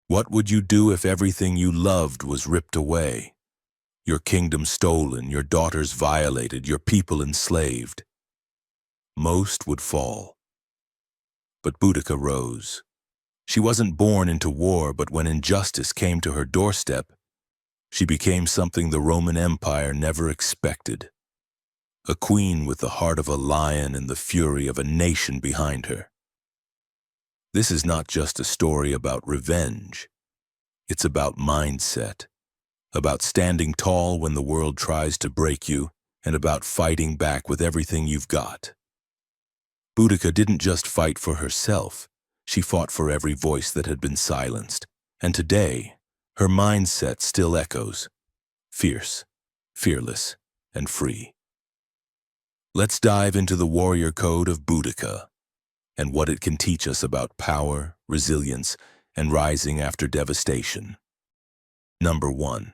What would you do if everything you loved was ripped away? Your kingdom stolen, your daughters violated, your people enslaved? Most would fall. But Boudicca rose. She wasn't born into war, but when injustice came to her doorstep, she became something the Roman Empire never expected. A queen with the heart of a lion and the fury of a nation behind her. This is not just a story about revenge. It's about mindset, about standing tall when the world tries to break you, and about fighting back with everything you've got. Boudicca didn't just fight for herself, she fought for every voice that had been silenced. And today, her mindset still echoes, fierce, fearless, and free. Let's dive into the warrior code of Boudicca and what it can teach us about power, resilience, and rising after devastation. Number 1.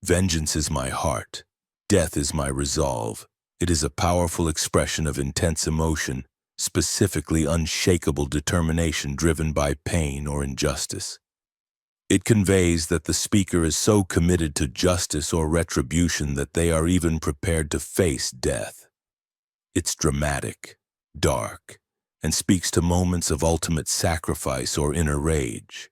Vengeance is my heart. Death is my resolve. It is a powerful expression of intense emotion, specifically unshakable determination driven by pain or injustice. It conveys that the speaker is so committed to justice or retribution that they are even prepared to face death. It's dramatic, dark, and speaks to moments of ultimate sacrifice or inner rage.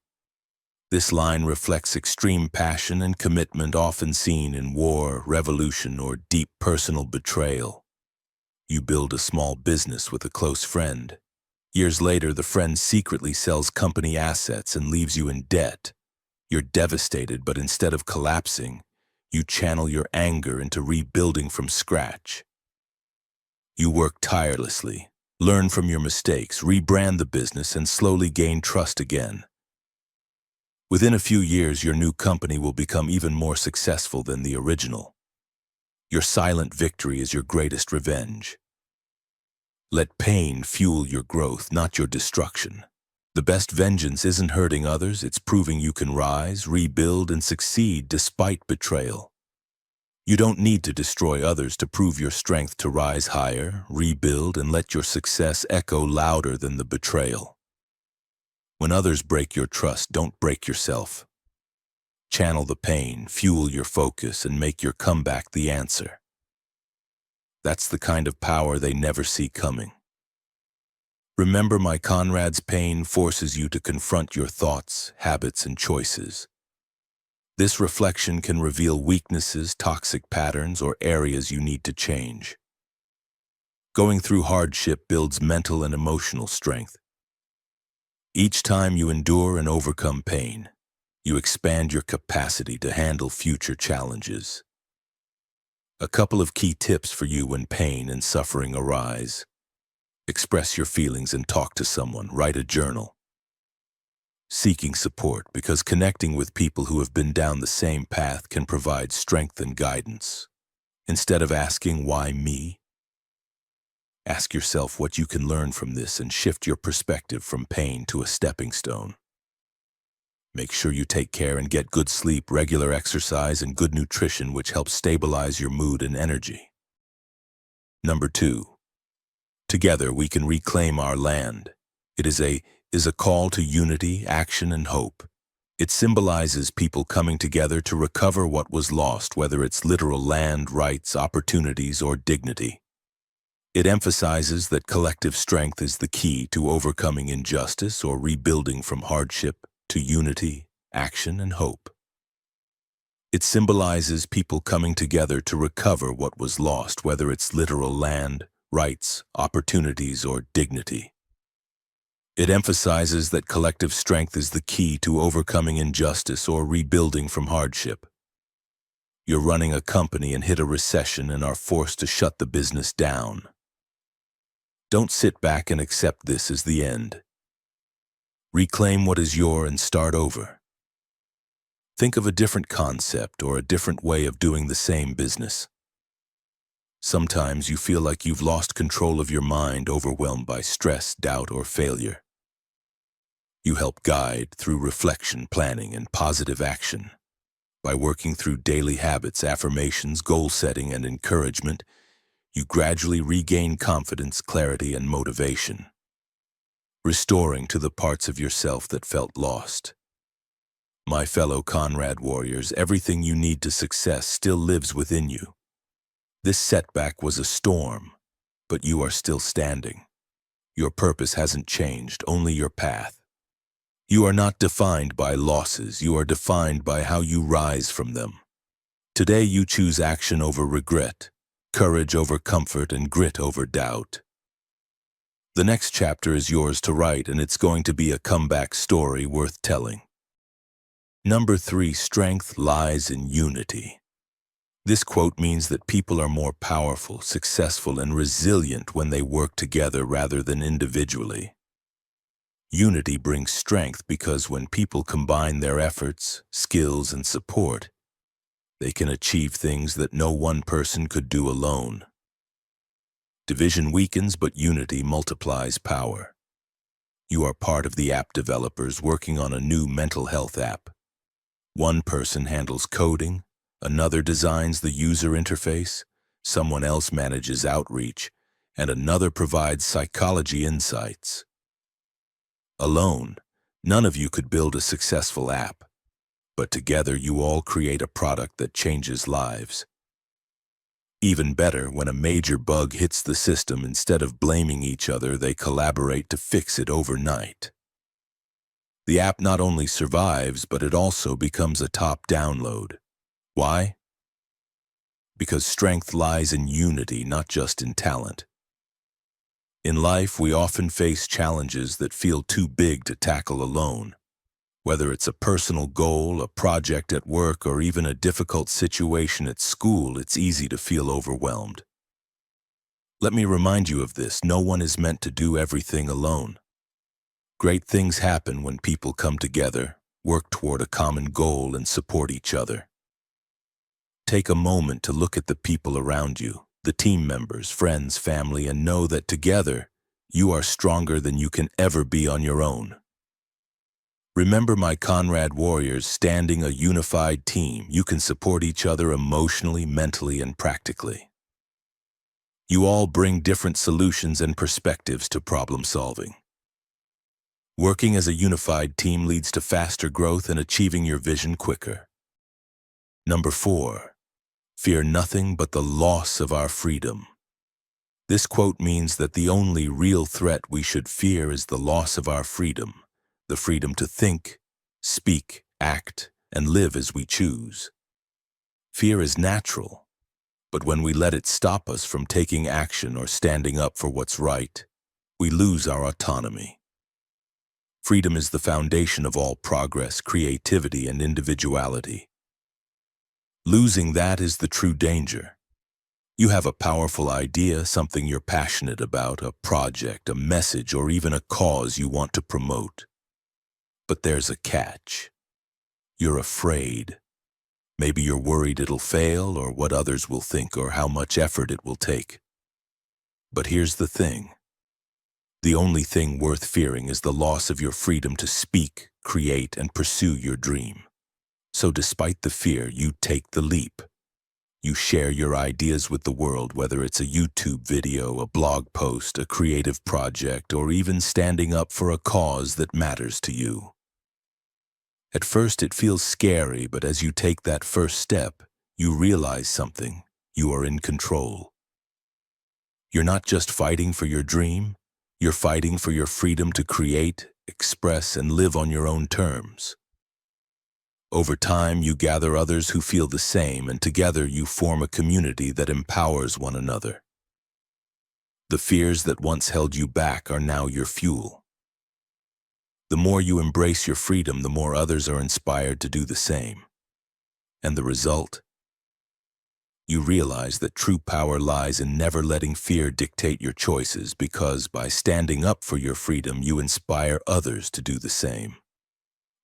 This line reflects extreme passion and commitment often seen in war, revolution, or deep personal betrayal. You build a small business with a close friend. Years later, the friend secretly sells company assets and leaves you in debt. You're devastated, but instead of collapsing, you channel your anger into rebuilding from scratch. You work tirelessly, learn from your mistakes, rebrand the business, and slowly gain trust again. Within a few years, your new company will become even more successful than the original. Your silent victory is your greatest revenge. Let pain fuel your growth, not your destruction. The best vengeance isn't hurting others, it's proving you can rise, rebuild, and succeed despite betrayal. You don't need to destroy others to prove your strength to rise higher, rebuild, and let your success echo louder than the betrayal. When others break your trust, don't break yourself. Channel the pain, fuel your focus, and make your comeback the answer. That's the kind of power they never see coming. Remember, my Conrad's pain forces you to confront your thoughts, habits, and choices. This reflection can reveal weaknesses, toxic patterns, or areas you need to change. Going through hardship builds mental and emotional strength. Each time you endure and overcome pain, you expand your capacity to handle future challenges. A couple of key tips for you when pain and suffering arise. Express your feelings and talk to someone. Write a journal. Seeking support, because connecting with people who have been down the same path can provide strength and guidance. Instead of asking, "Why me?" ask yourself what you can learn from this and shift your perspective from pain to a stepping stone. Make sure you take care and get good sleep, regular exercise, and good nutrition, which helps stabilize your mood and energy. Number 2. Together we can reclaim our land. It is a call to unity, action, and hope. It symbolizes people coming together to recover what was lost, whether it's literal land, rights, opportunities, or dignity. It emphasizes that collective strength is the key to overcoming injustice or rebuilding from hardship to unity, action, and hope. It symbolizes people coming together to recover what was lost, whether it's literal land, rights, opportunities, or dignity. It emphasizes that collective strength is the key to overcoming injustice or rebuilding from hardship. You're running a company and hit a recession and are forced to shut the business down. Don't sit back and accept this as the end. Reclaim what is yours and start over. Think of a different concept or a different way of doing the same business. Sometimes you feel like you've lost control of your mind, overwhelmed by stress, doubt, or failure. You help guide through reflection, planning, and positive action. By working through daily habits, affirmations, goal setting, and encouragement, you gradually regain confidence, clarity, and motivation, restoring to the parts of yourself that felt lost. My fellow Conrad warriors, everything you need to success still lives within you. This setback was a storm, but you are still standing. Your purpose hasn't changed, only your path. You are not defined by losses, you are defined by how you rise from them. Today you choose action over regret, courage over comfort, and grit over doubt. The next chapter is yours to write, and it's going to be a comeback story worth telling. Number 3, strength lies in unity. This quote means that people are more powerful, successful, and resilient when they work together rather than individually. Unity brings strength because when people combine their efforts, skills, and support, they can achieve things that no one person could do alone. Division weakens, but unity multiplies power. You are part of the app developers working on a new mental health app. One person handles coding, another designs the user interface, someone else manages outreach, and another provides psychology insights. Alone, none of you could build a successful app, but together you all create a product that changes lives. Even better, when a major bug hits the system, instead of blaming each other, they collaborate to fix it overnight. The app not only survives, but it also becomes a top download. Why? Because strength lies in unity, not just in talent. In life, we often face challenges that feel too big to tackle alone. Whether it's a personal goal, a project at work, or even a difficult situation at school, it's easy to feel overwhelmed. Let me remind you of this: no one is meant to do everything alone. Great things happen when people come together, work toward a common goal, and support each other. Take a moment to look at the people around you, the team members, friends, family, and know that together, you are stronger than you can ever be on your own. Remember, my Conrad warriors, standing a unified team, you can support each other emotionally, mentally, and practically. You all bring different solutions and perspectives to problem solving. Working as a unified team leads to faster growth and achieving your vision quicker. Number 4, fear nothing but the loss of our freedom. This quote means that the only real threat we should fear is the loss of our freedom. The freedom to think, speak, act, and live as we choose. Fear is natural, but when we let it stop us from taking action or standing up for what's right, we lose our autonomy. Freedom is the foundation of all progress, creativity, and individuality. Losing that is the true danger. You have a powerful idea, something you're passionate about, a project, a message, or even a cause you want to promote. But there's a catch. You're afraid. Maybe you're worried it'll fail, or what others will think, or how much effort it will take. But here's the thing. The only thing worth fearing is the loss of your freedom to speak, create, and pursue your dream. So despite the fear, you take the leap. You share your ideas with the world, whether it's a YouTube video, a blog post, a creative project, or even standing up for a cause that matters to you. At first it feels scary, but as you take that first step, you realize something: you are in control. You're not just fighting for your dream, you're fighting for your freedom to create, express, and live on your own terms. Over time, you gather others who feel the same, and together you form a community that empowers one another. The fears that once held you back are now your fuel. The more you embrace your freedom, the more others are inspired to do the same. And the result? You realize that true power lies in never letting fear dictate your choices, because by standing up for your freedom, you inspire others to do the same.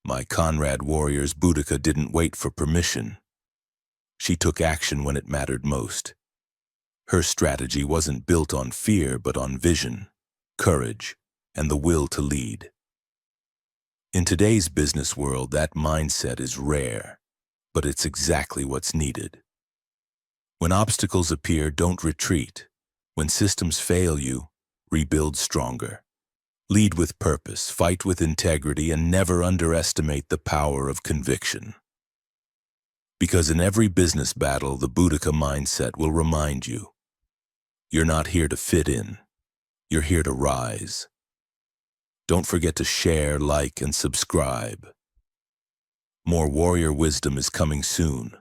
My Conrad warriors, Boudicca didn't wait for permission. She took action when it mattered most. Her strategy wasn't built on fear, but on vision, courage, and the will to lead. In today's business world, that mindset is rare, but it's exactly what's needed. When obstacles appear, don't retreat. When systems fail you, rebuild stronger. Lead with purpose, fight with integrity, and never underestimate the power of conviction. Because in every business battle, the Boudicca mindset will remind you, you're not here to fit in, you're here to rise. Don't forget to share, like, and subscribe. More warrior wisdom is coming soon.